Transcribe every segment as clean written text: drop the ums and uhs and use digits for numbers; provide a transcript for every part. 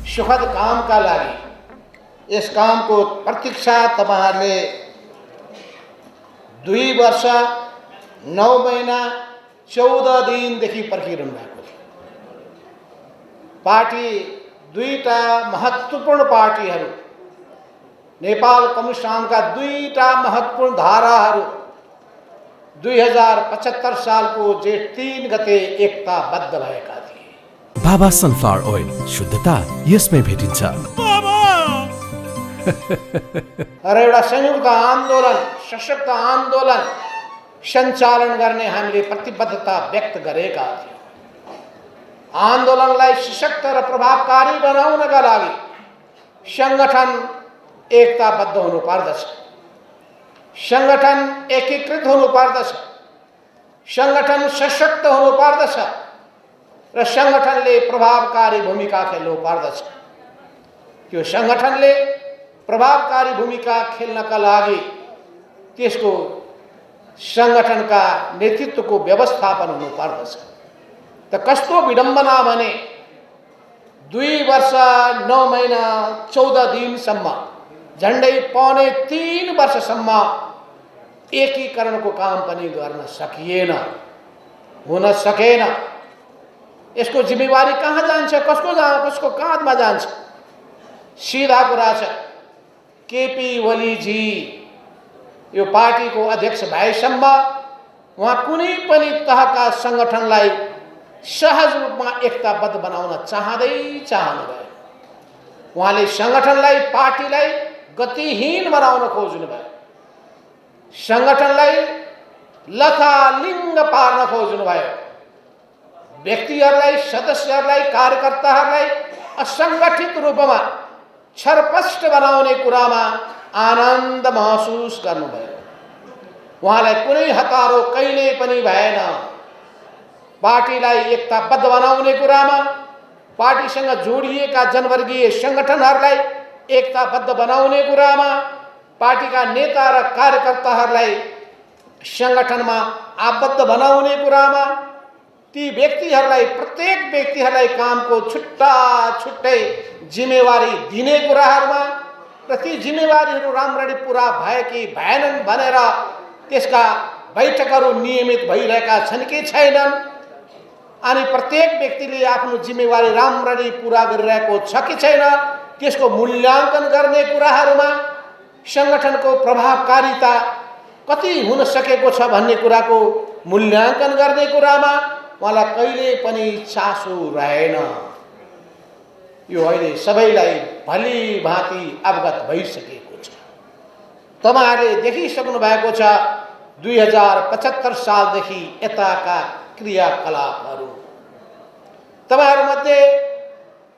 सुखद कामका लागि यस कामको प्रतीक्षा तपाईहरुले 2 वर्ष 9 महिना 14 दिनदेखि पर्खिरहनु भएको छ। पार्टी दुईटा महत्त्वपूर्ण पार्टीहरू नेपाल कम्युनिस्ट संघका दुईटा महत्त्वपूर्ण धाराहरू 2075 सालको जेठ 3 गते एकताबद्ध भएका थिए। बाबा सनफ्लावर ओइल, शुद्धता यसमै भेटिन्छ। र एउटा संयुक्त आन्दोलन, सशक्त आन्दोलन सञ्चालन गर्ने हामीले प्रतिबद्धता व्यक्त गरेका थियौँ। आन्दोलनलाई सशक्त र प्रभावकारी बनाउनका लागि संगठन एकताबद्ध हुनुपर्दछ, संगठन एकीकृत हुनुपर्दछ, संगठन सशक्त हुनुपर्दछ र संगठनले प्रभावकारी भूमिका खेल्नुपर्दछ। त्यो संगठनले प्रभावकारी भूमिका खेल्नका लागि त्यसको संगठनका नेतृत्वको व्यवस्थापन हुनुपर्दछ। त कस्तो विडम्बना भने 2 वर्ष 9 महिना 14 दिनसम्म, झन्डै पौने 3 वर्षसम्म एकीकरणको काम पनि गर्न सकिएन, हुन सकेन। यसको जिम्मेवारी कहाँ जान्छ, कसको काँधमा जान्छ? सीधा कुरा छ, केपी ओलीजी यो पार्टीको अध्यक्ष भएसम्म उहाँ कुनै पनि तहका संगठनलाई सहज रूपमा एकताबद्ध बनाउन चाहनुभयो। उहाँले संगठनलाई, पार्टीलाई गतिहीन बनाउन खोज्नुभयो, संगठनलाई लथालिङ्ग पार्न खोज्नुभयो, व्यक्तिहरूलाई, सदस्यहरूलाई, कार्यकर्ताहरूलाई असङ्गठित रूपमा छरपष्ट बनाउने कुरामा आनन्द महसुस गर्नुभयो। उहाँलाई कुनै हतारो कहिले पनि भएन। पार्टीलाई एकताबद्ध बनाउने कुरामा, पार्टीसँग जोडिएका जनवर्गीय संगठनहरूलाई एकताबद्ध बनाउने कुरामा, पार्टीका नेता र कार्यकर्ताहरूलाई संगठनमा आबद्ध बनाउने कुरामा, ती व्यक्तिहरूलाई, प्रत्येक व्यक्तिहरूलाई कामको छुट्टै जिम्मेवारी दिने कुराहरूमा र ती जिम्मेवारीहरू राम्ररी पुरा भए कि भएनन् भनेर त्यसका बैठकहरू नियमित भइरहेका छन् कि छैनन्, अनि प्रत्येक व्यक्तिले आफ्नो जिम्मेवारी राम्ररी पुरा गरिरहेको छ कि छैन त्यसको मूल्याङ्कन गर्ने कुराहरूमा, संगठनको प्रभावकारिता कति हुन सकेको छ भन्ने कुराको मूल्याङ्कन गर्ने कुरामा उहाँलाई कहिले पनि चासो रहेन। यो अहिले सबैलाई भली भाँति अवगत भइसकेको छ। तपाईहरुले देखिसक्नु भएको छ 2075 सालदेखि यताका क्रियाकलापहरू। तपाईहरुमध्ये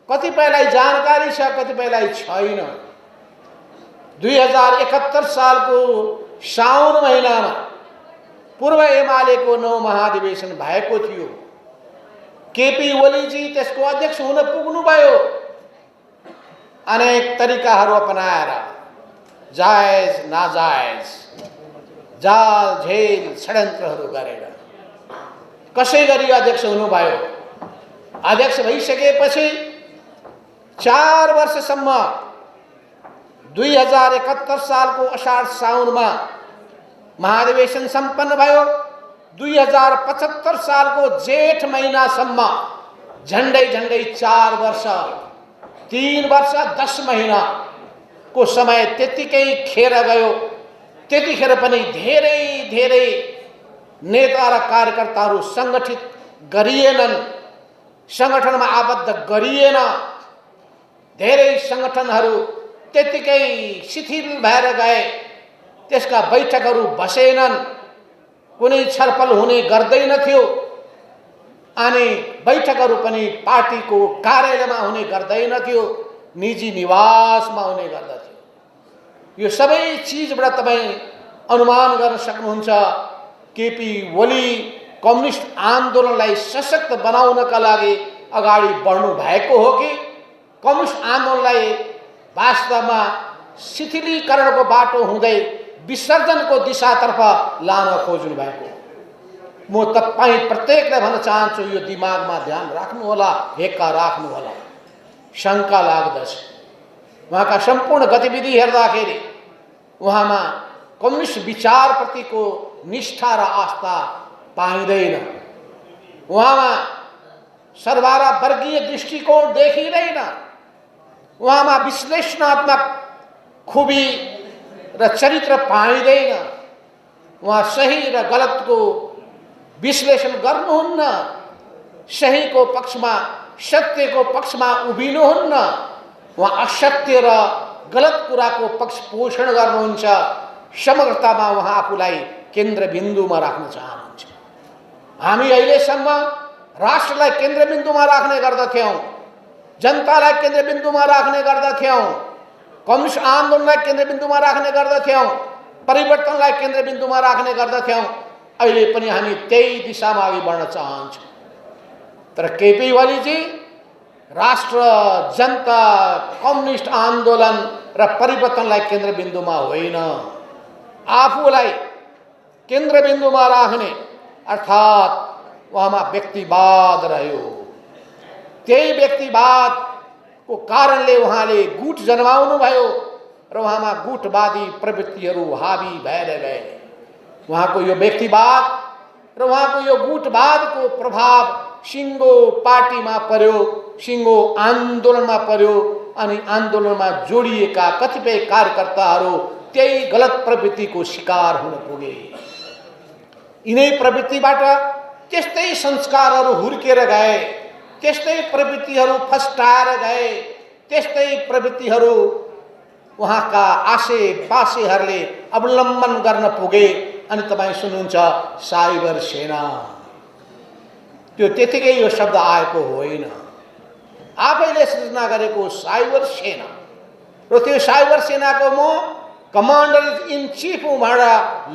कतिपयलाई जानकारी छ, कतिपयलाई छैन। 2071 सालको साउन महिनामा पूर्व एमालेको 9 महाधिवेशन भएको थियो। केपी ओलीजी त्यसको अध्यक्ष हुन पुग्नुभयो। अनेक तरिकाहरू अपनाएर, जायज नाजायज, जाल झेल षड्यन्त्रहरू गरेर कसै गरी अध्यक्ष हुनुभयो। अध्यक्ष भइसकेपछि 4 वर्षसम्म 2071 सालको अषाढ साउनमा महाधिवेशन सम्पन्न भयो। 2075 सालको जेठ महिनासम्म झन्डै 4 वर्ष, 3 वर्ष 10 महिनाको समय त्यतिकै खेर गयो। त्यतिखेर पनि धेरै नेता र कार्यकर्ताहरू सङ्गठित गरिएनन्, सङ्गठनमा आबद्ध गरिएन। धेरै सङ्गठनहरू त्यतिकै शिथिल भएर गए, त्यसका बैठकहरू बसेनन्, कुनै छलफल हुने गर्दैनथ्यो, अनि बैठकहरू पनि पार्टीको कार्यालयमा हुने गर्दैनथ्यो, निजी निवासमा हुने गर्दथ्यो। यो सबै चिजबाट तपाईँ अनुमान गर्न सक्नुहुन्छ केपी ओली कम्युनिस्ट आन्दोलनलाई सशक्त बनाउनका लागि अगाडि बढ्नु भएको हो कि कम्युनिस्ट आन्दोलनलाई वास्तवमा शिथिलीकरणको बाटो हुँदै विसर्जनको दिशातर्फ लान खोज्नु भएको। म तपाईँ प्रत्येकलाई भन्न चाहन्छु, यो दिमागमा ध्यान राख्नुहोला, हेक्का राख्नुहोला। शङ्का लाग्दछ। उहाँका सम्पूर्ण गतिविधि हेर्दाखेरि उहाँमा कम्युनिस्ट विचारप्रतिको निष्ठा र आस्था पाइँदैन। उहाँमा सर्वहारा वर्गीय दृष्टिकोण देखिँदैन। उहाँमा विश्लेषणात्मक खुबी र चरित्र पाइँदैन। उहाँ सही र गलतको विश्लेषण गर्नुहुन्न। सहीको पक्षमा, सत्यको पक्षमा उभिनुहुन्न। उहाँ असत्य र गलत कुराको पक्ष पोषण गर्नुहुन्छ। समग्रतामा उहाँ आफूलाई केन्द्रबिन्दुमा राख्न चाहनुहुन्छ। हामी अहिलेसम्म राष्ट्रलाई केन्द्रबिन्दुमा राख्ने गर्दथ्यौँ, जनतालाई केन्द्रबिन्दुमा राख्ने गर्दथ्यौँ, कम्युनिस्ट आन्दोलनलाई केन्द्रबिन्दुमा राख्ने गर्दथ्यौँ, परिवर्तनलाई केन्द्रबिन्दुमा राख्ने गर्दथ्यौँ। अहिले पनि हामी त्यही दिशामा अघि बढ्न चाहन्छौँ। तर केपी ओलीजी राष्ट्र, जनता, कम्युनिस्ट आन्दोलन र परिवर्तनलाई केन्द्रबिन्दुमा होइन, आफूलाई केन्द्रबिन्दुमा राख्ने अर्थात् उहाँमा व्यक्तिवाद रह्यो। त्यही व्यक्तिवादको कारणले उहाँले गुट जन्माउनु भयो र उहाँमा गुटवादी प्रवृत्तिहरू हावी भएर गए। उहाँको यो व्यक्तिवाद र उहाँको यो गुटवादको प्रभाव सिङ्गो पार्टीमा पर्यो, सिङ्गो आन्दोलनमा पर्यो। अनि आन्दोलनमा जोडिएका कतिपय कार्यकर्ताहरू त्यही गलत प्रवृत्तिको शिकार हुन पुगे। यिनै प्रवृत्तिबाट त्यस्तै संस्कारहरू हुर्केर गए, त्यस्तै प्रवृत्तिहरू फस्टाएर गए, त्यस्तै प्रवृत्तिहरू उहाँका आसेपासेहरूले अवलम्बन गर्न पुगे। अनि तपाईँ सुन्नुहुन्छ साइबर सेना। त्यो त्यतिकै यो शब्द आएको होइन, आफैले सृजना गरेको साइबर सेना। र त्यो साइबर सेनाको म कमान्डर इन चिफ भनेर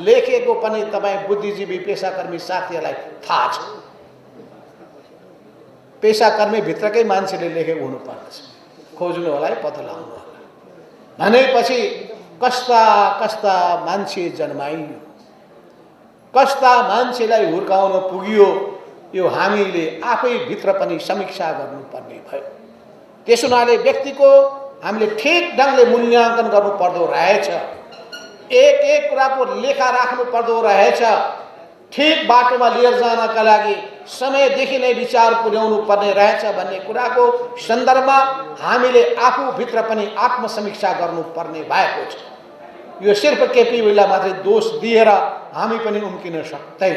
लेखेको पनि तपाईँ बुद्धिजीवी पेसाकर्मी साथीहरूलाई थाहा छ। पेसाकर्मीभित्रकै मान्छेले लेखेको हुनुपर्छ, खोज्नु होला है, पत्ता लगाउनु होला। भनेपछि कस्ता कस्ता मान्छे जन्माइयो, कस्ता मान्छेलाई हुर्काउन पुगियो, यो हामीले आफै भित्र पनि समीक्षा गर्नुपर्ने भयो। त्यसो हुनाले व्यक्तिको हामीले ठिक ढङ्गले मूल्याङ्कन गर्नुपर्दो रहेछ। एक एक कुराको लेखा राख्नु पर्दो रहेछ। ठिक बाटोमा लिएर जानका लागि समयदेखि नै विचार पुर्याउनु पर्ने रहेछ भन्ने कुराको सन्दर्भमा हामीले आफूभित्र पनि आत्मसमीक्षा गर्नुपर्ने भएको छ। यो सिर्फ केपी ओलीलाई मात्रै दोष दिएर हामी पनि उम्किन सक्दैन।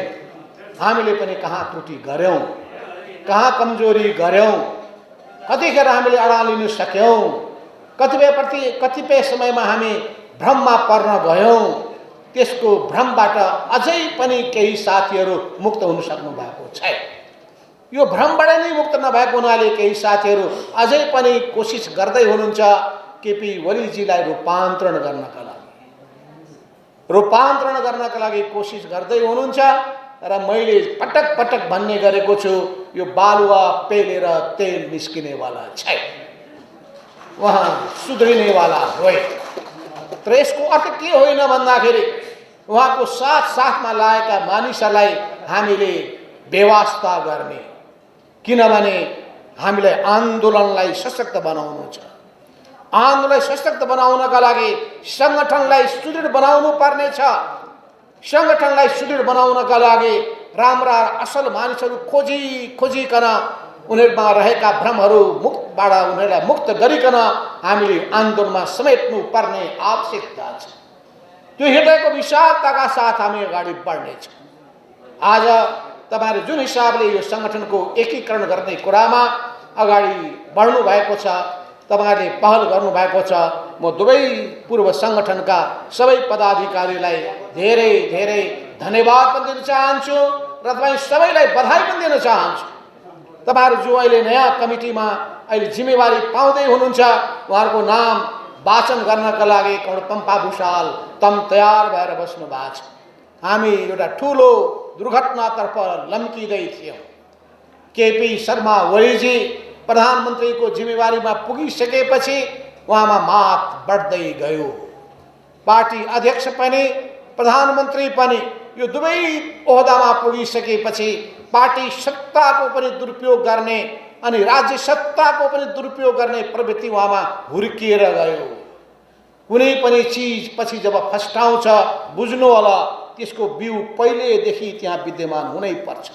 हामीले पनि कहाँ त्रुटि गऱ्यौँ, कहाँ कमजोरी गऱ्यौँ, कतिखेर हामीले अडालिन सक्यौँ, कतिपय समयमा हामी भ्रममा पर्न गयौँ। त्यसको भ्रमबाट अझै पनि केही साथीहरू मुक्त हुन सक्नु भएको छैन। यो भ्रमबाट नै मुक्त नभएको हुनाले केही साथीहरू अझै पनि कोसिस गर्दै हुनुहुन्छ केपी ओलीजीलाई रूपान्तरण गर्नका लागि कोसिस गर्दै हुनुहुन्छ। र मैले पटक पटक भन्ने गरेको छु, यो बालुवा पेलेर तेल निस्किनेवाला छैन, उहाँ सुध्रिनेवाला होइन। तर यसको अर्थ के होइन भन्दाखेरि उहाँको साथमा लागेका मानिसहरूलाई हामीले बेवास्ता गर्ने, किनभने हामीलाई आन्दोलनलाई सशक्त बनाउनु छ। आन्दोलनलाई सशक्त बनाउनका लागि सङ्गठनलाई सुदृढ बनाउनु पर्ने छ। सङ्गठनलाई सुदृढ बनाउनका लागि राम्रा असल मानिसहरू खोजिकन उनीहरूमा रहेका भ्रमहरू मुक्तबाट उनीहरूलाई मुक्त गरिकन हामीले आन्दोलनमा समेट्नु पर्ने आवश्यकता छ। त्यो हृदयको विशालताका साथ हामी अगाडि बढ्नेछौँ। आज तपाईँहरू जुन हिसाबले यो सङ्गठनको एकीकरण गर्ने कुरामा अगाडि बढ्नु भएको छ, तपाईँहरूले पहल गर्नुभएको छ, म दुवै पूर्व सङ्गठनका सबै पदाधिकारीलाई धेरै धेरै धन्यवाद पनि दिन चाहन्छु र तपाईँ सबैलाई बधाई पनि दिन चाहन्छु। तपाईँहरू जो अहिले नयाँ कमिटीमा अहिले जिम्मेवारी पाउँदै हुनुहुन्छ, उहाँहरूको नाम वाचन गर्नका लागि पम्पा भूषाल तम तयार भएर बस्नु भएको छ। हामी एउटा ठुलो दुर्घटनातर्फ लम्किँदै थियौँ। केपी शर्मा ओलीजी प्रधानमन्त्रीको जिम्मेवारीमा पुगिसकेपछि उहाँमा मात बढ्दै गयो। पार्टी अध्यक्ष पनि प्रधानमन्त्री पनि यो दुवै ओहदामा पुगिसकेपछि पार्टी सत्ताको पनि दुरुपयोग गर्ने अनि राज्य सत्ताको पनि दुरुपयोग गर्ने प्रवृत्ति उहाँमा हुर्किएर गयो। कुनै पनि चिज पछि जब फस्टाउँछ बुझ्नु होला त्यसको बिउ पहिलेदेखि त्यहाँ विद्यमान हुनै पर्छ।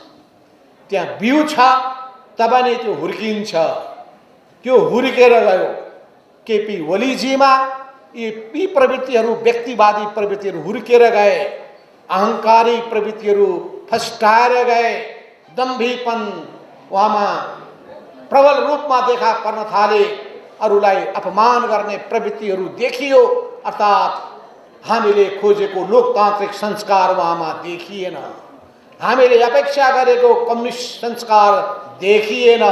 त्यहाँ बिउ छ तब नै त्यो हुर्किन्छ। त्यो हुर्केर गयो। केपी ओलीजीमा यी प्रवृत्तिहरू, व्यक्तिवादी प्रवृत्तिहरू हुर्केर गए। अहङ्कारी प्रवृत्तिहरू फस्टाएर गए। दम्भीपन उहाँमा प्रबल रूपमा देखा पर्न थाले। अरूलाई अपमान गर्ने प्रवृत्तिहरू देखियो। अर्थात् हामीले खोजेको लोकतान्त्रिक संस्कार उहाँमा देखिएन। हामीले अपेक्षा गरेको कम्युनिस्ट संस्कार देखिएन।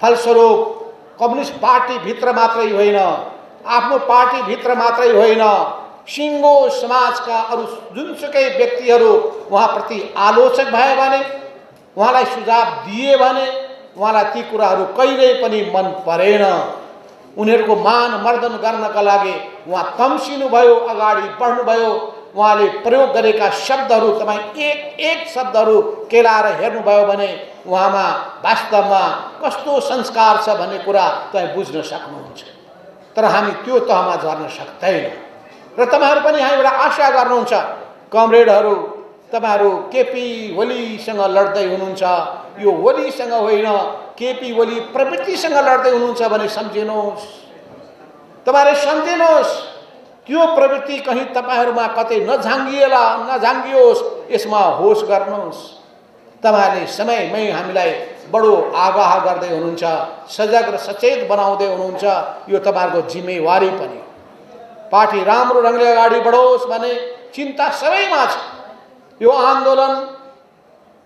फलस्वरूप कम्युनिस्ट पार्टीभित्र मात्रै होइन, आफ्नो पार्टीभित्र मात्रै होइन, सिङ्गो समाजका अरू जुनसुकै व्यक्तिहरू उहाँप्रति आलोचक भए भने, उहाँलाई सुझाव दिए भने उहाँलाई ती कुराहरू कहिल्यै पनि मन परेन। उनीहरूको मान मर्दन गर्नका लागि उहाँ तम्सिनुभयो, अगाडि बढ्नुभयो। उहाँले प्रयोग गरेका शब्दहरू तपाईँ एक एक शब्दहरू केलाएर हेर्नुभयो भने उहाँमा वास्तवमा कस्तो संस्कार छ भन्ने कुरा तपाईँ बुझ्न सक्नुहुन्छ। तर हामी त्यो तहमा झर्न सक्दैन। र तपाईँहरू पनि हामीबाट आशा गर्नुहुन्छ, कमरेडहरू, तपाईँहरू केपी ओलीसँग लड्दै हुनुहुन्छ, यो ओलीसँग होइन केपी ओली प्रवृत्तिसँग लड्दै हुनुहुन्छ भने सम्झिनुहोस्। तपाईँहरूले सम्झिनुहोस्, त्यो प्रवृत्ति कहीँ तपाईँहरूमा कतै नझाङ्गियोस्, यसमा होस गर्नुहोस्। तपाईँहरूले समयमै हामीलाई बडो आगाह गर्दै हुनुहुन्छ, सजग र सचेत बनाउँदै हुनुहुन्छ। यो तपाईँहरूको जिम्मेवारी पनि। पार्टी राम्रो ढङ्गले अगाडि बढोस् भन्ने चिन्ता सबैमा छ। यो आन्दोलन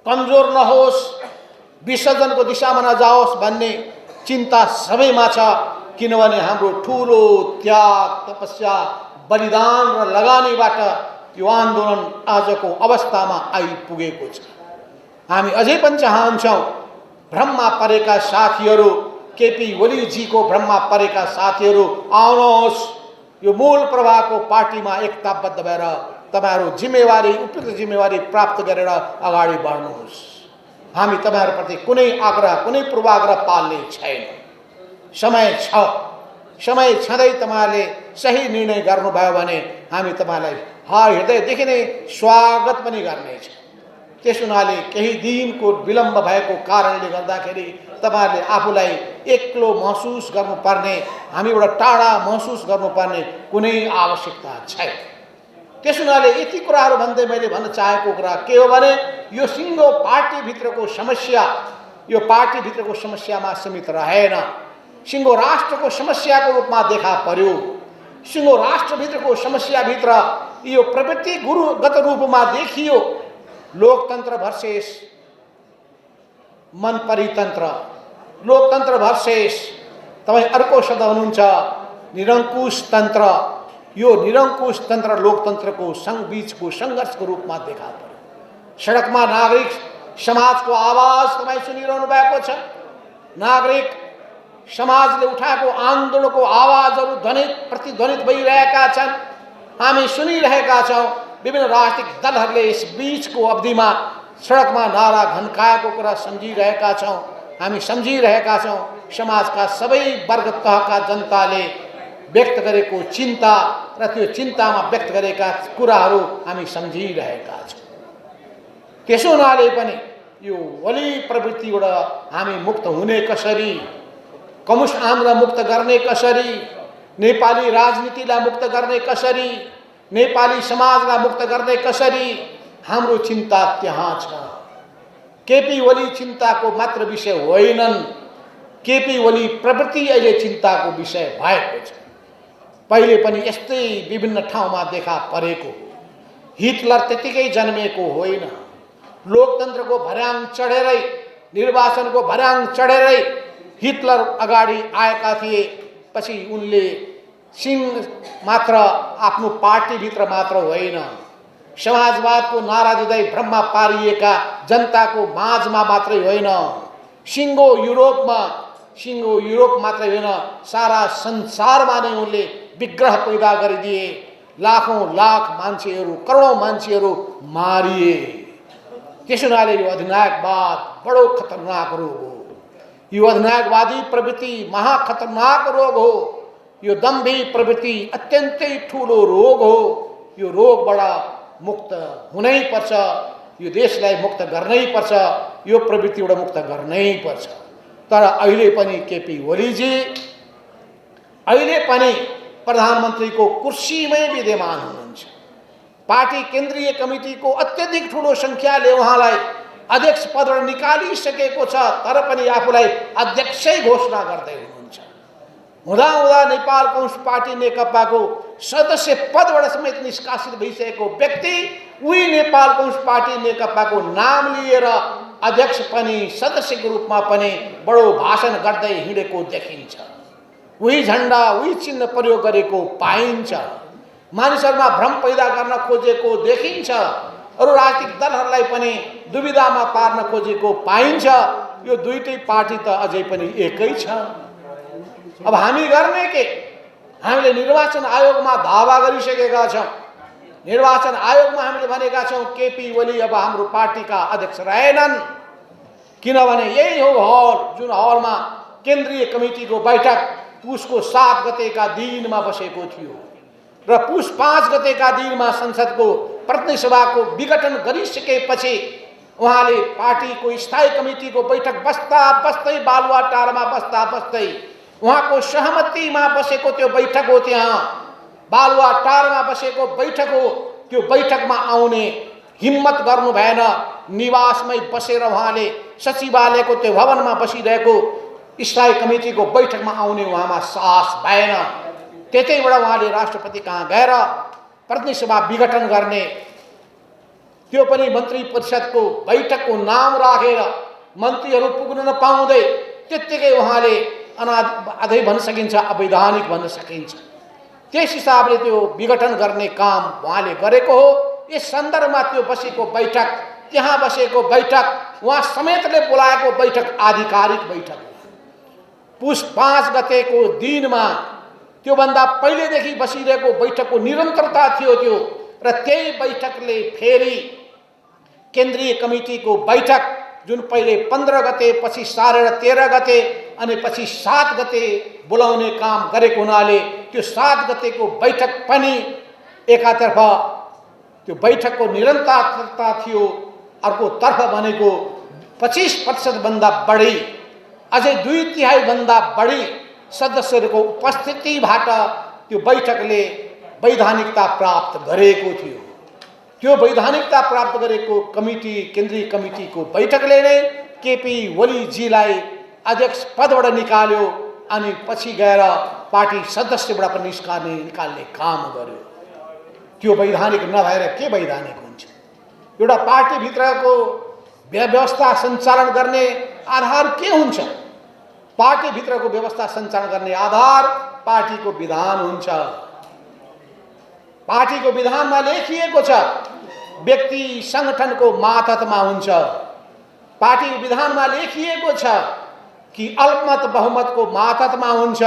कमजोर नहोस्, विसर्जनको दिशामा नजाओस् भन्ने चिन्ता सबैमा छ। किनभने हाम्रो ठुलो त्याग, तपस्या, बलिदान र लगानीबाट यो आन्दोलन आजको अवस्थामा आइपुगेको छ। हामी अझै पनि चाहन्छौँ भ्रममा परेका साथीहरू, केपी ओलीजीको भ्रममा परेका साथीहरू आउनुहोस्। यो मूल प्रवाहको पार्टीमा एकताबद्ध भएर तपाईँहरू जिम्मेवारी, उपयुक्त जिम्मेवारी प्राप्त गरेर अगाडि बढ्नुहोस्। हामी तपाईँहरूप्रति कुनै आग्रह, कुनै पूर्वाग्रह पाल्ने छैन। समय छ। समय छँदै तपाईँहरूले सही निर्णय गर्नुभयो भने हामी तपाईँलाई हृदयदेखि नै स्वागत पनि गर्नेछौँ। त्यस हुनाले केही दिनको विलम्ब भएको कारणले गर्दाखेरि तपाईँहरूले आफूलाई एक्लो महसुस गर्नुपर्ने, हामीबाट टाढा महसुस गर्नुपर्ने कुनै आवश्यकता छैन। त्यस हुनाले यति कुराहरू भन्दै मैले भन्न चाहेको कुरा के हो भने यो सिङ्गो पार्टीभित्रको समस्या, यो पार्टीभित्रको समस्यामा सीमित रहेन, सिङ्गो राष्ट्रको समस्याको रूपमा देखा पर्यो। सिङ्गो राष्ट्रभित्रको समस्याभित्र यो प्रवृत्ति गुरुगत रूपमा देखियो। लोकतन्त्र भर्सेस मन परितन्त्र, लोकतन्त्र भर्सेस तपाईँ अर्को शब्द हुनुहुन्छ निरङ्कुश तन्त्र। यो निरङ्कुश तन्त्र लोकतन्त्रको बीचको सङ्घर्षको रूपमा देखा पर्यो। सडकमा नागरिक समाजको आवाज तपाईँ सुनिरहनु भएको छ। नागरिक समाजले उठाएको आन्दोलनको आवाजहरू प्रतिध्वनित भइरहेका छन्। हामी सुनिरहेका छौँ। विभिन्न राजनीतिक दलहरूले यस बीचको अवधिमा सडकमा नारा घन्काएको कुरा सम्झिरहेका छौँ। हामी सम्झिरहेका छौँ समाजका सबै वर्ग तहका जनताले व्यक्त गरेको चिन्ता र त्यो चिन्तामा व्यक्त गरेका कुराहरू हामी सम्झिरहेका छौँ। त्यसो हुनाले पनि यो ओली प्रवृत्तिबाट हामी मुक्त हुने कसरी, कम्युनिस्ट आन्दोलन मुक्त गर्ने कसरी, नेपाली राजनीतिलाई मुक्त गर्ने कसरी, नेपाली समाजलाई मुक्त गर्ने कसरी, हाम्रो चिन्ता त्यहाँ छ। केपी ओली चिन्ताको मात्र विषय होइनन्, केपी ओली प्रवृत्ति अहिले चिन्ताको विषय भएको छ। पहिले पनि यस्तै विभिन्न ठाउँमा देखा परेको। हिटलर त्यतिकै जन्मिएको होइन। लोकतन्त्रको भर्याङ चढेरै, निर्वाचनको भर्याङ चढेरै हिटलर अगाडि आएका थिए। पछि उनले मात्र आफ्नो पार्टीभित्र मात्र होइन, समाजवादको नारा दिँदै भ्रममा पारिएका जनताको माझमा मात्रै होइन, सिङ्गो युरोप मात्रै होइन, सारा संसारमा नै उनले विग्रह पैदा गरिदिए। लाखौँ लाख मान्छेहरू, करोडौँ मान्छेहरू मारिए। त्यस हुनाले यो अधिनायकवाद बडो खतरनाक रोग हो। यो अधिनायकवादी प्रवृत्ति महाखतरनाक रोग हो। यो दम्भी प्रवृत्ति अत्यन्तै ठुलो रोग हो। यो रोगबाट मुक्त हुनै पर्छ। यो देशलाई मुक्त गर्नै पर्छ। यो प्रवृत्तिबाट मुक्त गर्नै पर्छ। तर अहिले पनि केपी ओलीजी अहिले पनि प्रधानमन्त्रीको कुर्सीमै विद्यमान हुनुहुन्छ। पार्टी केन्द्रीय कमिटीको अत्यधिक ठुलो सङ्ख्याले उहाँलाई अध्यक्ष पदबाट निकालिसकेको छ, तर पनि आफूलाई अध्यक्षै घोषणा गर्दै हुनुहुन्छ। हुँदाहुँदा नेपाल कम्युनिस्ट पार्टी नेकपाको सदस्य पदबाट समेत निष्कासित भइसकेको व्यक्ति उही नेपाल कम्युनिस्ट पार्टी नेकपाको नाम लिएर अध्यक्ष पनि सदस्यको रूपमा पनि बडो भाषण गर्दै हिँडेको देखिन्छ। उही झन्डा उही चिन्ह प्रयोग गरेको पाइन्छ। मानिसहरूमा भ्रम पैदा गर्न खोजेको देखिन्छ। अरू राजनीतिक दलहरूलाई पनि दुविधामा पार्न खोजेको पाइन्छ। यो दुईटै पार्टी त अझै पनि एकै छ। अब हामी गर्ने के? हामीले निर्वाचन आयोगमा दावा गरिसकेका छौँ। निर्वाचन आयोगमा हामीले भनेका छौँ केपी ओली अब हाम्रो पार्टीका अध्यक्ष रहेनन्, किनभने यही हो हल जुन हलमा केन्द्रीय कमिटीको बैठक पुसको 7 गतेका दिनमा बसेको थियो र पुस 5 गतेका दिनमा संसदको प्रतिनिधि सभाको विघटन गरिसकेपछि उहाँले पार्टीको स्थायी कमिटीको बैठक बस्दा बस्दै बालुवाटारमा बस्दा बस्दै उहाँको सहमतिमा बसेको त्यो बैठक हो। त्यहाँ बालुवाटारमा बसेको बैठक हो। त्यो बैठकमा आउने हिम्मत गर्नु भएन। निवासमै बसेर उहाँले सचिवालयको त्यो भवनमा बसिरहेको स्थायी कमिटीको बैठकमा आउने उहाँमा साहस भएन। त्यतैबाट उहाँले राष्ट्रपति कहाँ गएर प्रतिनिधि सभा विघटन गर्ने, त्यो पनि मन्त्री परिषदको बैठकको नाम राखेर मन्त्रीहरू पुग्न नपाउँदै त्यत्तिकै उहाँले अझै भन्न सकिन्छ अवैधानिक भन्न सकिन्छ। त्यस हिसाबले त्यो विघटन गर्ने काम उहाँले गरेको हो। यस सन्दर्भमा त्यो बसेको बैठक, त्यहाँ बसेको बैठक, उहाँ समेतले बोलाएको बैठक आधिकारिक बैठक हो। पुस 5 गतेको दिनमा त्योभन्दा पहिलेदेखि बसिरहेको बैठकको निरन्तरता थियो त्यो, र त्यही बैठकले फेरि केन्द्रीय कमिटीको बैठक जुन पहिले 15 गते, पछि 13.5 गते अनि पछि 7 गते बोलाउने काम गरेको हुनाले त्यो 7 गतेको बैठक पनि एकातर्फ त्यो बैठकको निरन्तरता थियो, अर्कोतर्फ भनेको 25% भन्दा बढी, अझै 2/3 भन्दा बढी सदस्यहरूको उपस्थितिबाट त्यो बैठकले वैधानिकता प्राप्त गरेको थियो। त्यो वैधानिकता प्राप्त गरेको कमिटी, केन्द्रीय कमिटीको बैठकले नै केपी ओलीजीलाई अध्यक्ष पदबाट निकाल्यो अनि पछि गएर पार्टी सदस्यबाट पनि निकाल्ने काम गर्यो। त्यो वैधानिक नभएर के वैधानिक हुन्छ? एउटा पार्टीभित्रको व्यवस्था सञ्चालन गर्ने आधार के हुन्छ? पार्टीभित्रको व्यवस्था सञ्चालन गर्ने आधार पार्टीको विधान हुन्छ। पार्टीको विधानमा लेखिएको छ व्यक्ति सङ्गठनको मातहतमा हुन्छ। पार्टीको विधानमा लेखिएको छ कि अल्पमत बहुमतको मातहतमा हुन्छ।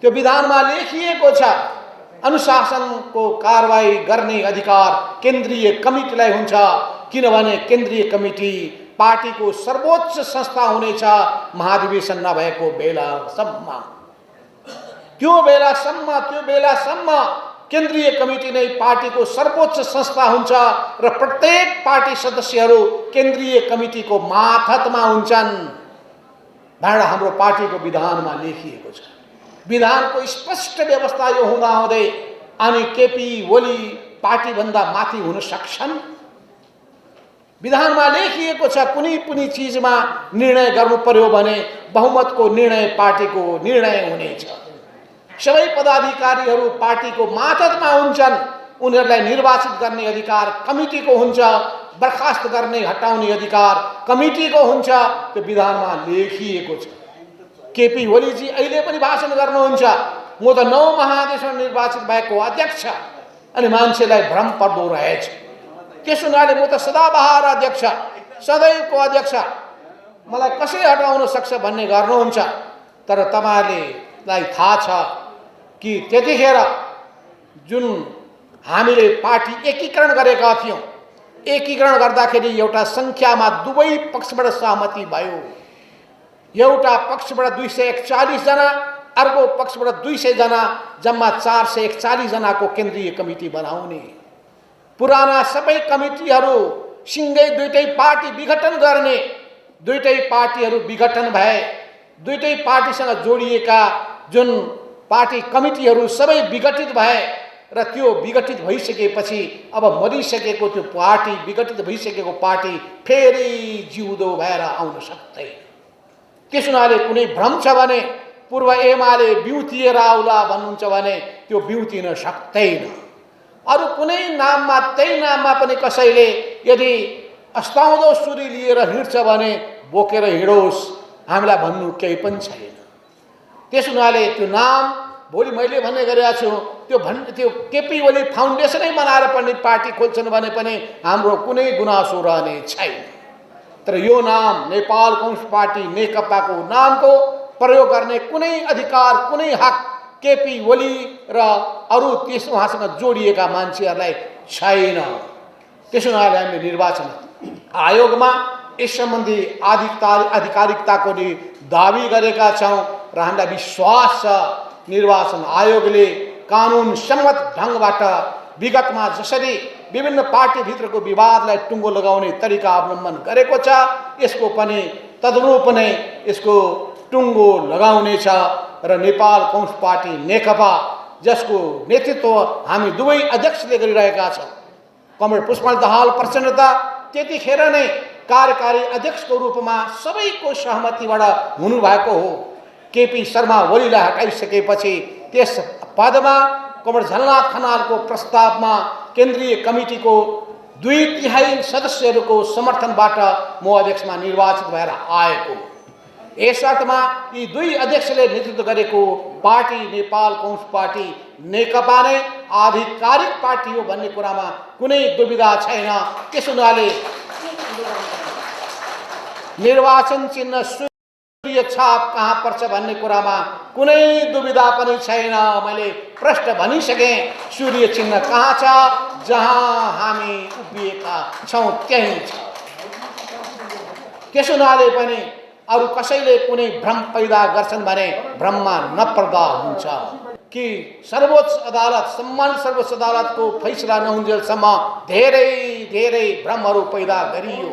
त्यो विधानमा लेखिएको छ अनुशासनको कारवाही गर्ने अधिकार केन्द्रीय कमिटीलाई हुन्छ, किनभने केन्द्रीय कमिटी पार्टीको सर्वोच्च संस्था हुनेछ महाधिवेशन नभएको बेलासम्म। त्यो बेलासम्म केन्द्रीय कमिटी नै पार्टीको सर्वोच्च संस्था हुन्छ र प्रत्येक पार्टी सदस्यहरू केन्द्रीय कमिटीको मातहतमा हुन्छन् भनेर हाम्रो पार्टीको विधानमा लेखिएको छ। विधानको स्पष्ट व्यवस्था यो हुँदाहुँदै अनि केपी ओली पार्टीभन्दा माथि हुन सक्छन्? विधानमा लेखिएको छ कुनै पनि चिजमा निर्णय गर्नु पर्यो भने बहुमतको निर्णय पार्टीको निर्णय हुनेछ। सबै पदाधिकारीहरू पार्टीको मातहतमा हुन्छन्। उनीहरूलाई निर्वाचित गर्ने अधिकार कमिटीको हुन्छ, बर्खास्त गर्ने हटाउने अधिकार कमिटीको हुन्छ। त्यो विधानमा लेखिएको छ। केपी ओलीजी अहिले पनि भाषण गर्नुहुन्छ, म त 9 महादेशमा निर्वाचित भएको अध्यक्ष, अनि मान्छेलाई भ्रम पर्दो रहेछ। त्यसो हुनाले म त सदाबहार अध्यक्ष, सदैवको अध्यक्ष, मलाई कसै हटाउन सक्छ भन्ने गर्नुहुन्छ। तर तपाईँहरूलाई थाहा छ कि त्यतिखेर जुन हामीले पार्टी एकीकरण गरेका थियौँ, एकीकरण गर्दाखेरि एउटा सङ्ख्यामा दुवै पक्षबाट सहमति भयो। एउटा पक्षबाट 241 जना, अर्को पक्षबाट 200 जना, जम्मा 441 जनाको केन्द्रीय कमिटी बनाउने। पुराना सबै कमिटीहरू सिँगै दुईटै पार्टी विघटन गर्ने, दुईटै पार्टीहरू विघटन भए, दुईटै पार्टीसँग जोडिएका जुन पार्टी कमिटीहरू सबै विघटित भए र त्यो विघटित भइसकेपछि अब मरिसकेको त्यो पार्टी, विघटित भइसकेको पार्टी फेरि जिउँदो भएर आउन सक्दैन। त्यस हुनाले कुनै भ्रम छ भने पूर्व एमाले बिउतिएर आउला भन्नुहुन्छ भने त्यो बिउतिन सक्दैन। अरू कुनै नाममा, त्यही नाममा पनि कसैले यदि अस्ताउँदो सुरी लिएर हिँड्छ भने बोकेर हिँडोस्, हामीलाई भन्नु केही पनि छैन। त्यस हुनाले त्यो नाम भोलि मैले भन्ने गरेको छु, त्यो केपी ओली फाउन्डेसनै बनाएर पनि पार्टी खोल्छन् भने पनि हाम्रो कुनै गुनासो रहने छैन। तर यो नाम नेपाल कम्युनिस्ट पार्टी नेकपाको नामको प्रयोग गर्ने कुनै अधिकार, कुनै हक केपी ओली र अरू त्यस उहाँसँग जोडिएका मान्छेहरूलाई छैन। त्यसो हुनाले हामीले निर्वाचन आयोगमा यस सम्बन्धी आधिकारिकताको दाबी गरेका छौँ र हामीलाई विश्वास छ निर्वाचन आयोगले कानुन सम्मत ढङ्गबाट विगतमा जसरी विभिन्न पार्टीभित्रको विवादलाई टुङ्गो लगाउने तरिका अवलम्बन गरेको छ, यसको पनि तदनुरूप नै यसको टुङ्गो लगाउनेछ र नेपाल कम्युनिस्ट पार्टी नेकपा, जसको नेतृत्व हामी दुवै अध्यक्षले गरिरहेका छौँ, कमरेड पुष्पकमल दाहाल प्रचण्ड त त्यतिखेर नै कार्यकारी अध्यक्षको रूपमा सबैको सहमतिबाट हुनुभएको हो। केपी शर्मा ओलीलाई हटाइसकेपछि त्यस पदमा कमरेड झलनाथ खनालको प्रस्तावमा केन्द्रीय कमिटीको 2/3 सदस्यहरूको समर्थनबाट म अध्यक्षमा निर्वाचित भएर आएको। यस अर्थमा यी दुई अध्यक्षले नेतृत्व गरेको पार्टी नेपाल कम्युनिस्ट पार्टी नेकपा नै आधिकारिक पार्टी हो भन्ने कुरामा कुनै दुविधा छैन। त्यस हुनाले निर्वाचन चिन्ह सूर्य छाप कहाँ पर्छ भन्ने कुरामा कुनै दुविधा पनि छैन। मैले प्रश्न भनिसकेँ, सूर्य चिन्ह कहाँ छ, जहाँ हामी उभिएका छौँ त्यही छ। त्यस हुनाले पनि अरू कसैले कुनै भ्रम पैदा गर्छन् भने भ्रममा नपर्दा हुन्छ कि सर्वोच्च अदालत, सम्मानित सर्वोच्च अदालतको फैसला नहुन्जेलसम्म धेरै धेरै भ्रमहरू पैदा गरियो।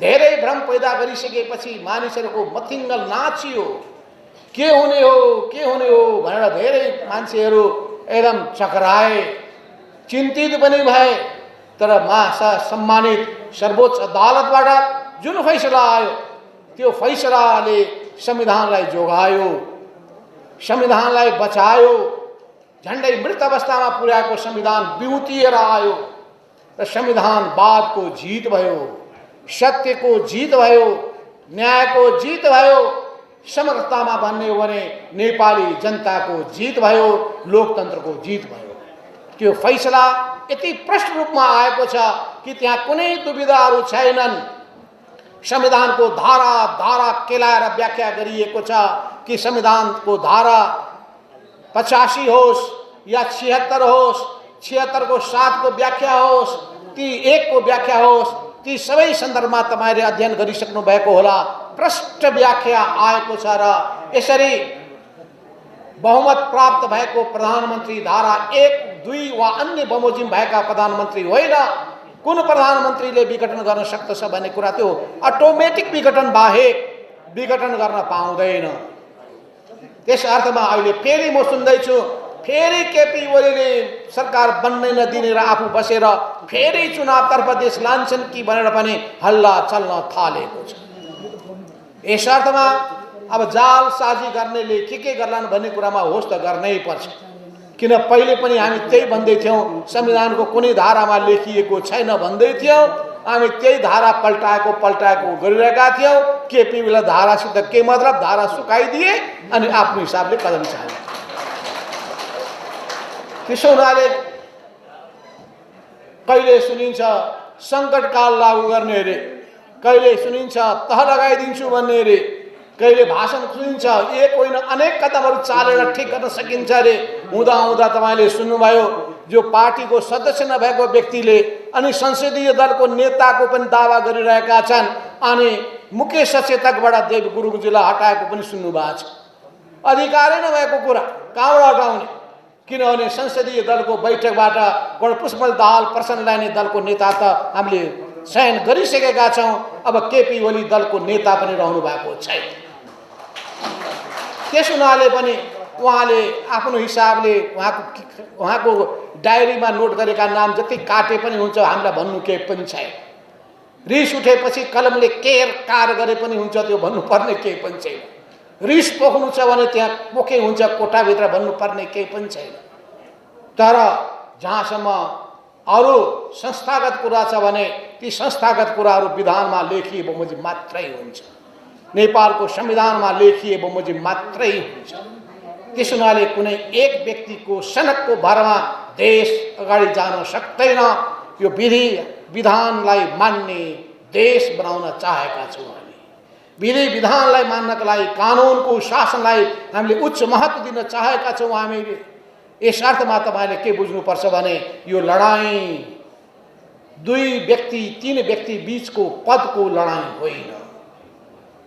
धेरै भ्रम पैदा गरिसकेपछि मानिसहरूको मथिङ्गल नाचियो। के हुने हो भनेर धेरै मान्छेहरू एकदम चकराए, चिन्तित पनि भए। तर सम्मानित सर्वोच्च अदालतबाट जुन फैसला आयो त्यो फैसलाले संविधानलाई जोगायो, संविधानलाई बचायो। झन्डै मृत अवस्थामा पुर्याएको संविधान बिउतिएर आयो र संविधानवादको जित भयो, सत्यको जित भयो, न्यायको जित भयो, समग्रतामा भन्ने हो भने नेपाली जनताको जित भयो, लोकतन्त्रको जित भयो। त्यो फैसला यति प्रष्ट रूपमा आएको छ कि त्यहाँ कुनै दुविधाहरू छैनन्। संविधानको धारा धारा केलाएर व्याख्या गरिएको छ कि संविधानको धारा 85 होस् या 76 होस्, 76 को 7 को व्याख्या होस्, ती 1 को व्याख्या होस्, ती सबै सन्दर्भमा तपाईले अध्ययन गरिसक्नु भएको होला। प्रष्ट व्याख्या आएको छ र यसरी बहुमत प्राप्त भएको प्रधानमन्त्री धारा 1, 2 वा अन्य बमोजिम भएका प्रधानमन्त्री होइन। कुन प्रधानमन्त्रीले विघटन गर्न सक्दछ भन्ने कुरा त्यो अटोमेटिक विघटन बाहेक विघटन गर्न पाउँदैन। त्यस अर्थमा अहिले फेरि म सुन्दैछु, फेरि केपी ओलीले सरकार बन्नै नदिने र आफू बसेर फेरि चुनावतर्फ देश लान्छन् कि भनेर पनि हल्ला चल्न थालेको छ। यस अर्थमा अब जालसाजी गर्नेले के गर्लान् भन्ने कुरामा होस् त गर्नै पर्छ। किन पहिले पनि हामी त्यही भन्दै थियौँ, संविधानको कुनै धारामा लेखिएको छैन भन्दै थियौँ। हामी त्यही धारा पल्टाएको गरिरहेका थियौँ। केपी ओलीलाई धारासित के मतलब, धारा सुकाइदिए अनि आफ्नो हिसाबले कदम चाले। त्यसो हुनाले कहिले सुनिन्छ सङ्कटकाल लागू गर्ने अरे, कहिले सुनिन्छ तह लगाइदिन्छु भन्ने अरे, कहिले भाषण सुनिन्छ एक होइन अनेक कदमहरू चालेर ठिक गर्न सकिन्छ अरे। हुँदा हुँदा तपाईँले सुन्नुभयो जो पार्टीको सदस्य नभएको व्यक्तिले अनि संसदीय दलको नेताको पनि दावा गरिरहेका छन्। अनि मुख्य सचेतकबाट देव गुरुङज्यूलाई हटाएको पनि सुन्नुभएको छ। अधिकारै नभएको कुरा कहाँबाट हटाउने? किनभने संसदीय दलको बैठकबाट गणपुष्पल दाहाल प्रचण्डलाई नै दलको नेता त हामीले चयन गरिसकेका छौँ। अब केपी ओली दलको नेता पनि रहनु भएको छैन। त्यस हुनाले पनि उहाँले आफ्नो हिसाबले उहाँको डायरीमा नोट गरेका नाम जति काटे पनि हुन्छ, हामीलाई भन्नु केही पनि छैन। रिस उठेपछि कलमले केयर कार गरे पनि हुन्छ, त्यो भन्नुपर्ने केही पनि छैन। रिस पोख्नु छ भने त्यहाँ पोखे हुन्छ, कोठाभित्र भन्नुपर्ने केही पनि छैन। तर जहाँसम्म अरू संस्थागत कुरा छ भने ती संस्थागत कुराहरू विधानमा लेखिए बमोजिम मात्रै हुन्छ, नेपालको संविधानमा लेखिए बमोजिम मात्रै हुन्छ। त्यस हुनाले कुनै एक व्यक्तिको सनकको भरमा देश अगाडि जान सक्दैन। यो विधि विधानलाई मान्ने देश बनाउन चाहेका छौँ हामी। विधि विधानलाई मान्नका लागि, कानुनको शासनलाई हामीले उच्च महत्त्व दिन चाहेका छौँ हामीले। यस अर्थमा तपाईँले के बुझ्नुपर्छ भने यो लडाईँ दुई व्यक्ति तीन व्यक्ति बीचको पदको लडाईँ होइन।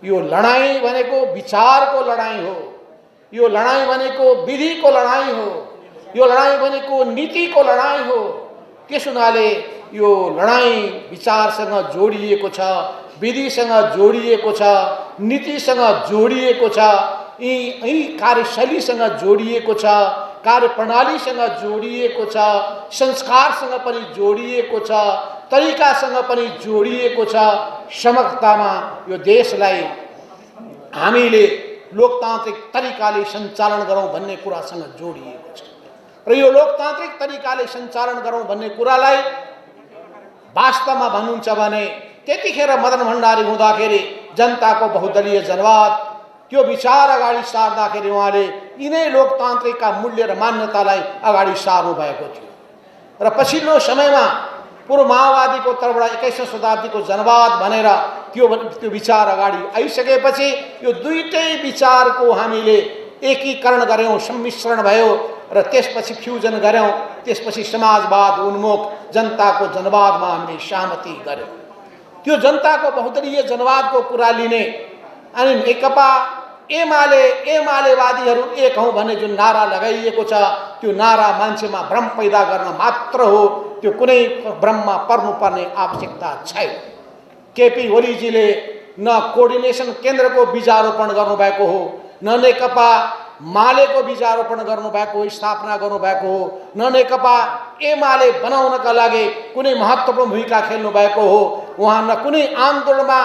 यो लडाईँ भनेको विचारको लडाईँ हो। यो लडाईँ भनेको विधिको लडाईँ हो। यो लडाईँ भनेको नीतिको लडाईँ हो। त्यस हुनाले यो लडाईँ विचारसँग जोडिएको छ, विधिसँग जोडिएको छ, नीतिसँग जोडिएको छ, यी कार्यशैलीसँग जोडिएको छ, कार्यप्रणालीसँग जोडिएको छ, संस्कारसँग पनि जोडिएको छ, तरिकासँग पनि जोडिएको छ। समग्रतामा यो देशलाई हामीले लोकतान्त्रिक तरिकाले सञ्चालन गरौँ भन्ने कुरासँग जोडिएको छ। र यो लोकतान्त्रिक तरिकाले सञ्चालन गरौँ भन्ने कुरालाई वास्तवमा भन्नुहुन्छ भने त्यतिखेर मदन भण्डारी हुँदाखेरि जनताको बहुदलीय जनवाद त्यो विचार अगाडि सार्दाखेरि उहाँले यिनै लोकतान्त्रिकका मूल्य र मान्यतालाई अगाडि सार्नु भएको थियो। र पछिल्लो समयमा पूर्व माओवादीको तर्फबाट 21औं शताब्दीको जनवाद भनेर त्यो विचार अगाडि आइसकेपछि यो दुईटै विचारको हामीले एकीकरण गऱ्यौँ, सम्मिश्रण भयो र त्यसपछि फ्युजन गऱ्यौँ। त्यसपछि समाजवाद उन्मुख जनताको जनवादमा हामीले सहमति गऱ्यौँ। त्यो जनताको बहुदलीय जनवादको कुरा लिने अनि नेकपा एमालेवादीहरू एक हौँ भन्ने जुन नारा लगाइएको छ त्यो नारा मान्छेमा भ्रम पैदा गर्न मात्र हो। त्यो कुनै भ्रममा पर्नुपर्ने आवश्यकता छैन। केपी ओलीजीले न कोअर्डिनेसन केन्द्रको बीजारोपण गर्नुभएको हो, न नेकपा मालेको बीजारोपण गर्नुभएको हो, स्थापना गर्नुभएको हो, न नेकपा एमाले बनाउनका लागि कुनै महत्त्वपूर्ण भूमिका खेल्नु भएको हो। उहाँ न कुनै आन्दोलनमा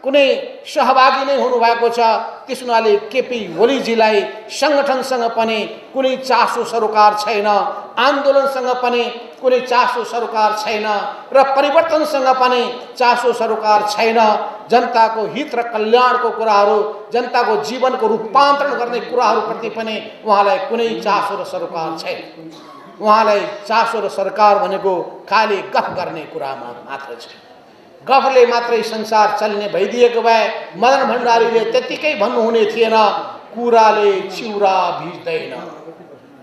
कुनै सहभागी नै हुनुभएको छ। त्यस हुनाले केपी ओलीजीलाई सङ्गठनसँग पनि कुनै चासो सरोकार छैन, आन्दोलनसँग पनि कुनै चासो सरोकार छैन र परिवर्तनसँग पनि चासो सरोकार छैन। जनताको हित र कल्याणको कुराहरू, जनताको जीवनको रूपान्तरण गर्ने कुराहरूप्रति पनि उहाँलाई कुनै चासो र सरोकार छैन। उहाँलाई चासो र सरकार भनेको खाली गफ गर्ने कुरामा मात्र छ। गफले मात्रै संसार चल्ने भइदिएको भए मदन भण्डारीले त्यत्तिकै भन्नुहुने थिएन, कुराले चिउरा भिज्दैन।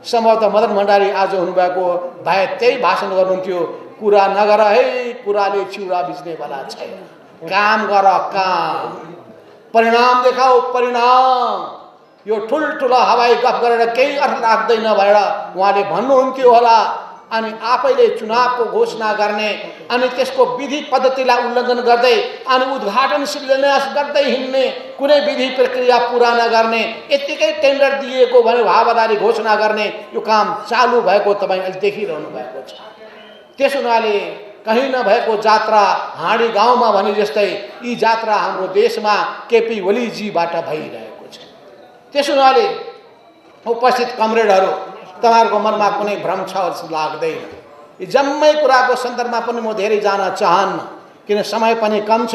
सम्भवतः मदन भण्डारी आज हुनुभएको भए त्यही भाषण गर्नुहुन्थ्यो, कुरा नगर है, कुराले चिउरा भिज्नेवाला छैन। काम गर, काम, परिणाम देखाऊ, परिणाम। यो ठुल्ठुलो हवाई गफ गरेर केही अर्थ लाग्दैन भनेर उहाँले भन्नुहुन्थ्यो होला। अनि आफैले चुनावको घोषणा गर्ने अनि त्यसको विधि पद्धतिलाई उल्लङ्घन गर्दै अनि उद्घाटन शिलान्यास गर्दै हिँड्ने, कुनै विधि प्रक्रिया पुरा नगर्ने, यत्तिकै टेन्डर दिएको भने हावादारी घोषणा गर्ने यो काम चालु भएको तपाईँ अहिले देखिरहनु भएको छ। त्यस हुनाले कहीँ नभएको जात्रा हाँडी गाउँमा भने जस्तै यी जात्रा हाम्रो देशमा केपी ओलीजीबाट भइरहेको छ। त्यस हुनाले उपस्थित कमरेडहरू, तपाईँहरूको मनमा कुनै भ्रम छ जस्तो लाग्दैन। यी जम्मै कुराको सन्दर्भमा पनि म धेरै जान चाहन्न, किन समय पनि कम छ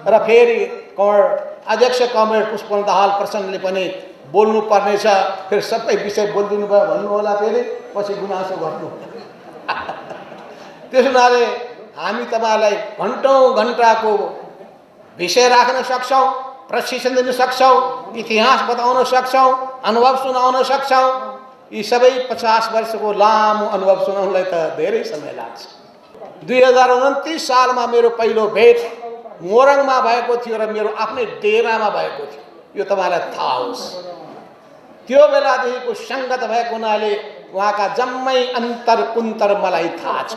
र फेरि अध्यक्ष कमरेड पुष्पकमल दाहाल प्रचण्डले पनि बोल्नुपर्ने छ। फेरि सबै विषय बोलिदिनु भयो भन्नु होला, फेरि पछि गुनासो गर्नु। त्यस हुनाले हामी तपाईँलाई घन्टौँ घन्टाको विषय राख्न सक्छौँ, प्रशिक्षण दिन सक्छौँ, इतिहास बताउन सक्छौँ, अनुभव सुनाउन सक्छौँ। यी सबै 50 वर्षको लामो अनुभव सुनाउनलाई त धेरै समय लाग्छ। 2029 सालमा मेरो पहिलो भेट मोरङमा भएको थियो र मेरो आफ्नै डेरामा भएको थियो, यो तपाईँलाई थाहा होस्। त्यो बेलादेखिको सङ्गत भएको हुनाले उहाँका जम्मै अन्तरकुन्तर मलाई थाहा छ।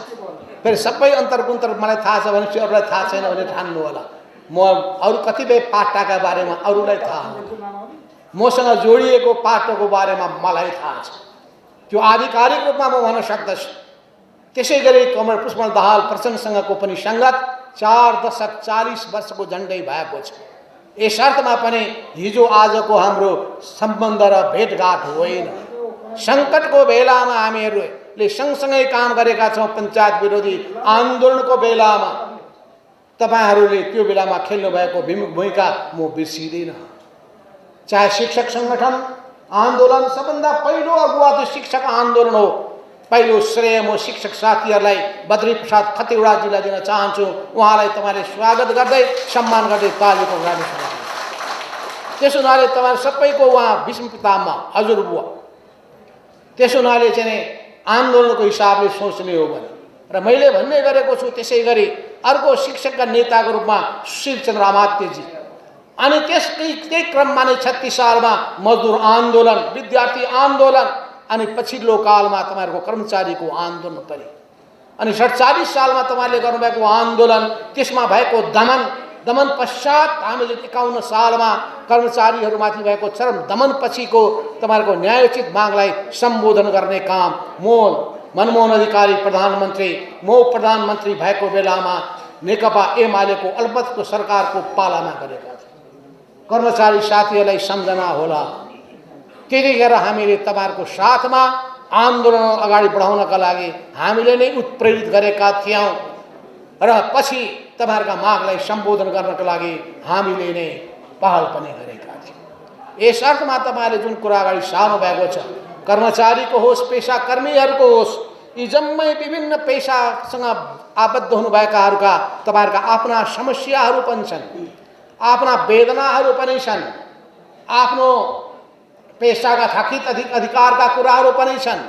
फेरि सबै अन्तरकुन्तर मलाई थाहा छ भनेपछि अरूलाई थाहा छैन भने ठान्नु होला। म अरू कतिपय पाटाका बारेमा अरूलाई थाहा हो, मसँग जोडिएको पाटोको बारेमा मलाई थाहा छ। त्यो आधिकारिक रूपमा म भन्न सक्दछु। त्यसै गरी कमल पुष्पल दाहाल प्रचण्डसँगको पनि सङ्गत 4 दशक 40 वर्षको झन्डै भएको छ। यस अर्थमा पनि हिजो आजको हाम्रो सम्बन्ध र भेटघाट होइन। सङ्कटको बेलामा हामीहरूले सँगसँगै काम गरेका छौँ। पञ्चायत विरोधी आन्दोलनको बेलामा तपाईँहरूले त्यो बेलामा खेल्नु भएको भूमिका म बिर्सिँदैन। चाहे शिक्षक सङ्गठन आन्दोलन, सबभन्दा पहिलो अगुवा त शिक्षक आन्दोलन हो। पहिलो श्रेय म शिक्षक साथीहरूलाई बद्री प्रसाद खतिवडाजीलाई दिन चाहन्छु। उहाँलाई तपाईँले स्वागत गर्दै सम्मान गर्दै तालीको गाडी सुनाउनु। त्यसो हुनाले तपाईँहरू सबैको उहाँ विष्णु पितामह हजुरबुवा, त्यसो हुनाले चाहिँ आन्दोलनको हिसाबले सोच्ने हो भने र मैले भन्ने गरेको छु। त्यसै गरी अर्को शिक्षकका नेताको रूपमा सुशील चन्द्र अमात्यजी, अनि त्यही क्रममा नै 36 सालमा मजदुर आन्दोलन, विद्यार्थी आन्दोलन, अनि पछिल्लो कालमा तपाईँहरूको कर्मचारीको आन्दोलन पनि, अनि 47 सालमा तपाईँहरूले गर्नुभएको आन्दोलन, त्यसमा भएको दमन पश्चात हामीले 51 सालमा कर्मचारीहरूमाथि भएको चरम दमन पछिको तपाईँहरूको न्यायोचित मागलाई सम्बोधन गर्ने काम मनमोहन अधिकारी प्रधानमन्त्री, म प्रधानमन्त्री भएको बेलामा नेकपा एमालेको अल्पतको सरकारको पालामा गरेका थियौँ। कर्मचारी साथीहरूलाई सम्झना होला। त्यतिखेर हामीले तपाईँहरूको साथमा आन्दोलन अगाडि बढाउनका लागि हामीले नै उत्प्रेरित गरेका थियौँ र पछि तपाईँहरूका मागलाई सम्बोधन गर्नका लागि हामीले नै पहल पनि गरेका थियौँ। यस अर्थमा तपाईँहरूले जुन कुरा अगाडि सार्नु भएको छ, कर्मचारीको होस्, पेसाकर्मीहरूको होस्, यी जम्मै विभिन्न पेसासँग आबद्ध हुनुभएकाहरूका तपाईँहरूका आफ्ना समस्याहरू पनि छन्, आफ्ना वेदनाहरू पनि छन्, आफ्नो पेशागत हकित अधिकारका कुराहरू पनि छन्,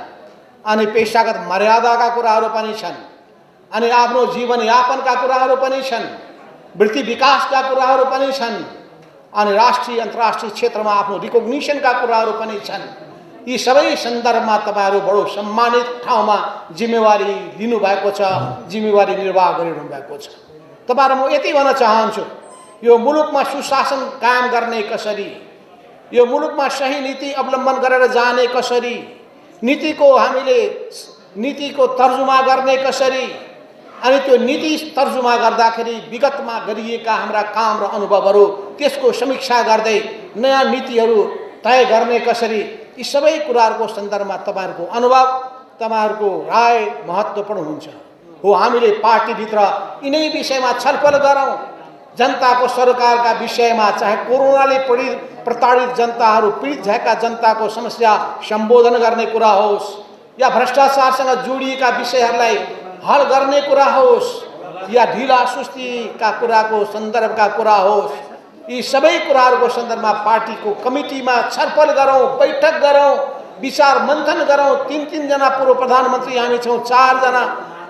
अनि पेशागत मर्यादाका कुराहरू पनि छन्, अनि आफ्नो जीवनयापनका कुराहरू पनि छन्, वृत्ति विकासका कुराहरू पनि छन्, अनि राष्ट्रिय अन्तर्राष्ट्रिय क्षेत्रमा आफ्नो रिकग्निसनका कुराहरू पनि छन्। यी सबै सन्दर्भमा तपाईँहरू बडो सम्मानित ठाउँमा जिम्मेवारी लिनुभएको छ, जिम्मेवारी निर्वाह गरिरहनु भएको छ। तपाईँहरू म यति भन्न चाहन्छु, यो मुलुकमा सुशासन कायम गर्ने कसरी, यो मुलुकमा सही नीति अवलम्बन गरेर जाने कसरी, नीतिको तर्जुमा गर्ने कसरी, अनि त्यो नीति तर्जुमा गर्दाखेरि विगतमा गरिएका हाम्रा काम र अनुभवहरू त्यसको समीक्षा गर्दै नयाँ नीतिहरू तय गर्ने कसरी, यी सबै कुराहरूको सन्दर्भमा तपाईँहरूको अनुभव, तपाईँहरूको राय महत्त्वपूर्ण हुन्छ। हो हामीले पार्टीभित्र यिनै विषयमा छलफल गरौँ। जनताको सरकारका विषयमा, चाहे कोरोनाले प्रताडित जनताहरू, पीडित भएका जनताको समस्या सम्बोधन गर्ने कुरा होस्, या भ्रष्टाचारसँग जोडिएका विषयहरूलाई हल गर्ने कुरा होस्, या ढिला सुस्तीका कुराको सन्दर्भका कुरा होस्, यी सबै कुराहरूको सन्दर्भमा पार्टीको कमिटीमा छलफल गरौँ, बैठक गरौँ, विचार मन्थन गरौँ। 3 जना पूर्व प्रधानमन्त्री हामी छौँ, 4 जना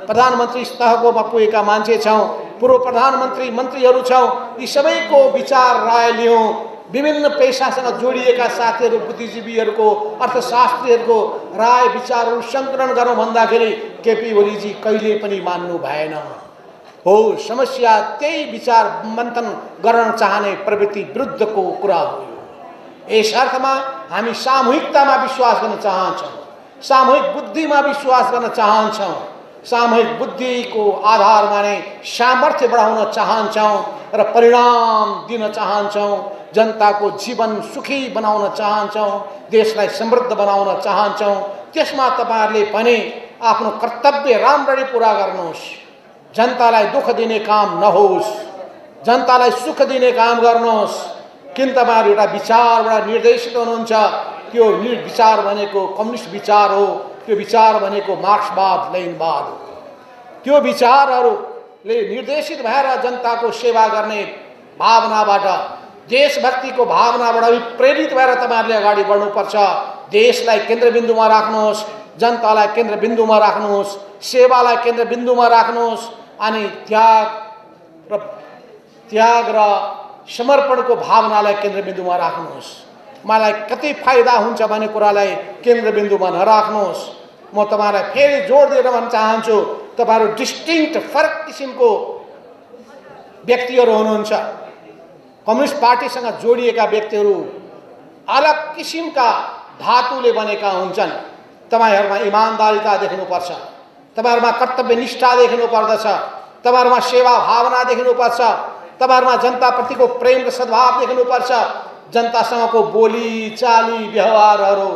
प्रधानमन्त्री तहकोमा पुगेका मान्छे छौँ, पूर्व प्रधानमन्त्री मन्त्रीहरू छौँ। यी सबैको विचार राय लियौँ। विभिन्न पेसासँग जोडिएका साथीहरू, बुद्धिजीवीहरूको, अर्थशास्त्रीहरूको राय विचारहरू सङ्कलन गरौँ भन्दाखेरि केपी ओलीजी कहिले पनि मान्नु भएन। हो, समस्या त्यही विचार मन्थन गर्न चाहने प्रवृत्ति विरुद्धको कुरा हो। यस अर्थमा हामी सामूहिकतामा विश्वास गर्न चाहन्छौँ, सामूहिक बुद्धिमा विश्वास गर्न चाहन्छौँ, सामूहिक बुद्धिको आधारमा नै सामर्थ्य बढाउन चाहन्छौँ र परिणाम दिन चाहन्छौँ। जनताको जीवन सुखी बनाउन चाहन्छौँ, देशलाई समृद्ध बनाउन चाहन्छौँ। त्यसमा तपाईँहरूले पनि आफ्नो कर्तव्य राम्ररी पुरा गर्नुहोस्। जनतालाई दुःख दिने काम नहोस्, जनतालाई सुख दिने काम गर्नुहोस्। किन तपाईँहरू एउटा विचारबाट निर्देशित हुनुहुन्छ, त्यो विचार भनेको कम्युनिस्ट विचार हो, त्यो विचार भनेको मार्क्सवाद लेनिनवाद हो। त्यो विचारहरूले निर्देशित भएर जनताको सेवा गर्ने भावनाबाट, देशभक्तिको भावनाबाट प्रेरित भएर तपाईँहरूले अगाडि बढ्नुपर्छ। देशलाई केन्द्रबिन्दुमा राख्नुहोस्, जनतालाई केन्द्रबिन्दुमा राख्नुहोस्, सेवालाई केन्द्रबिन्दुमा राख्नुहोस्, अनि त्याग र त्याग र समर्पणको भावनालाई केन्द्रबिन्दुमा राख्नुहोस्। मलाई कति फाइदा हुन्छ भन्ने कुरालाई केन्द्रबिन्दुमा नराख्नुहोस्। म तपाईँलाई फेरि जोड दिएर भन्न चाहन्छु, तपाईँहरू डिस्टिङ्क्ट फरक किसिमको व्यक्तिहरू हुनुहुन्छ। कम्युनिस्ट पार्टीसँग जोडिएका व्यक्तिहरू अलग किसिमका धातुले बनेका हुन्छन्। तपाईँहरूमा इमान्दारिता देख्नुपर्छ, तपाईँहरूमा कर्तव्यनिष्ठा देख्नुपर्दछ, तपाईँहरूमा सेवा भावना देख्नुपर्छ, तपाईँहरूमा जनताप्रतिको प्रेम र सद्भाव देख्नुपर्छ। जनतासँगको बोली चाली व्यवहारहरू,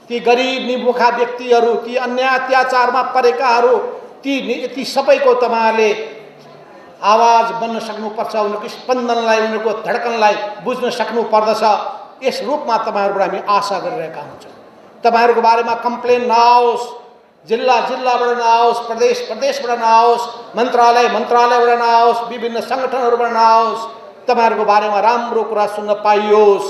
ती गरिब निमुखा व्यक्तिहरू, ती अन्याय अत्याचारमा परेकाहरू, ती सबैको तपाईँहरूले आवाज बन्न सक्नुपर्छ। उनीहरूको स्पन्दनलाई, उनीहरूको धड्कनलाई बुझ्न सक्नुपर्दछ। यस रूपमा तपाईँहरूबाट हामी आशा गरिरहेका हुन्छौँ। तपाईँहरूको बारेमा कम्प्लेन नआओस्, जिल्लाबाट नआओस्, प्रदेशबाट नआओस्, मन्त्रालयबाट नआओस्, विभिन्न सङ्गठनहरूबाट नआओस्। तपाईँहरूको बारेमा राम्रो कुरा सुन्न पाइयोस्,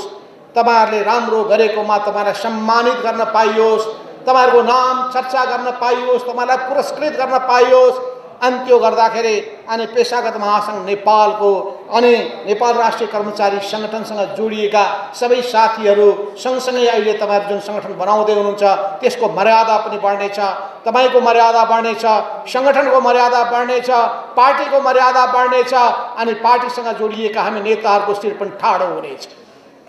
तपाईँहरूले राम्रो गरेकोमा तपाईँलाई सम्मानित गर्न पाइयोस्, तपाईँहरूको नाम चर्चा गर्न पाइयोस्, तपाईँलाई पुरस्कृत गर्न पाइयोस्। अनि त्यो गर्दाखेरि अनि पेशागत महासङ्घ नेपालको अनि नेपाल राष्ट्रिय कर्मचारी सङ्गठनसँग जोडिएका सबै साथीहरू सँगसँगै अहिले तपाईँहरू जुन सङ्गठन बनाउँदै हुनुहुन्छ त्यसको मर्यादा पनि बढ्नेछ, तपाईँको मर्यादा बढ्नेछ, सङ्गठनको मर्यादा बढ्नेछ, पार्टीको मर्यादा बढ्नेछ। अनि पार्टीसँग जोडिएका हामी नेताहरूको शिर पनि ठाडो हुनेछ।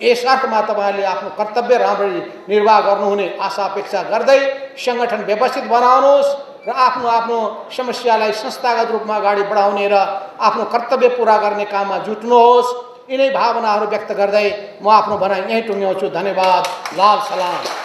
यस अर्थमा तपाईँहरूले आफ्नो कर्तव्य राम्ररी निर्वाह गर्नुहुने आशा अपेक्षा गर्दै सङ्गठन व्यवस्थित बनाउनुहोस् र आफ्नो आफ्नो समस्यालाई संस्थागत रूपमा अगाडि बढाउने र आफ्नो कर्तव्य पुरा गर्ने काममा जुट्नुहोस्। यिनै भावनाहरू व्यक्त गर्दै म आफ्नो भनाइ यहीँ टुङ्ग्याउँछु। धन्यवाद। लाल सलाम।